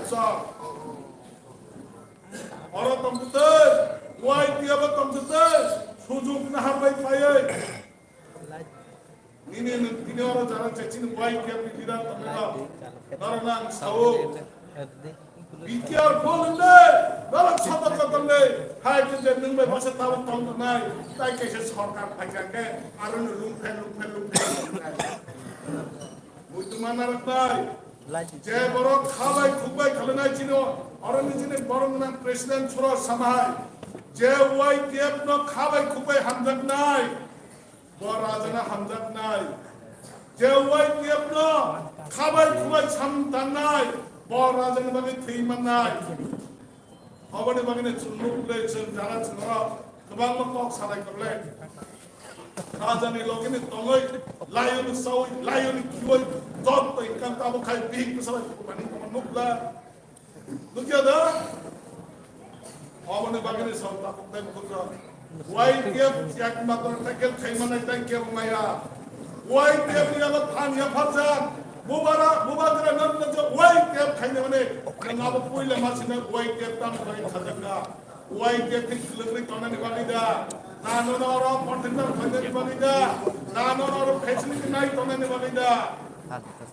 Sọ Orang komputer Wai dia ba komputer Sujuk na harbai payai Ini orang jalan cacing wai dia pikiran tamela Naranang sao Be careful in there Dalam sadar katande Hai kita nunggu masa tahun nai Tai kaisa sarkar phaikake Arun lungphen Muitu mana raknai যে বড় খাবাই খুবাই খালনাই ছিল অরণজিনে বড় নাম president ছোড় সমাই যে Y Cape ন খাবাই খুবাই হামজাক নাই বড় রাজনা হামজাক নাই যে ওয়াই কেপ ন খাবাই খুবাই সামতান নাই বড় রাজনা বাগে থৈমান নাই হবনে বাগে চুনুকলে যারা ছিল গোबां কক সারাই করলে রাজানি লগিনি তঙ্গই লায়নি সাউই লায়নি কিওই জত তো ইনকাম তাবো খাই বিহিক সবাই পানি কমন মুকলা দুকিয়া দা অবনে বাগনে সব তাকু তাই মুকরা ওয়াই কেপ এক মাত্র টাকেল খাইমানাই তাই কে মায়া ওয়াই কেপ নিয়াবা থানিয়া ফাজান মুবাদরা নন্দ যে ওয়াই কেপ খাইনে মানে নাবা পয়লা মাছিনা ওয়াই কেপ তাম খাই খাজাকা ওয়াই কেপ ঠিক লগরে কনানি বালিদা Nano noro portinda khande ni bagida nano noro facility nai tonne ni bagida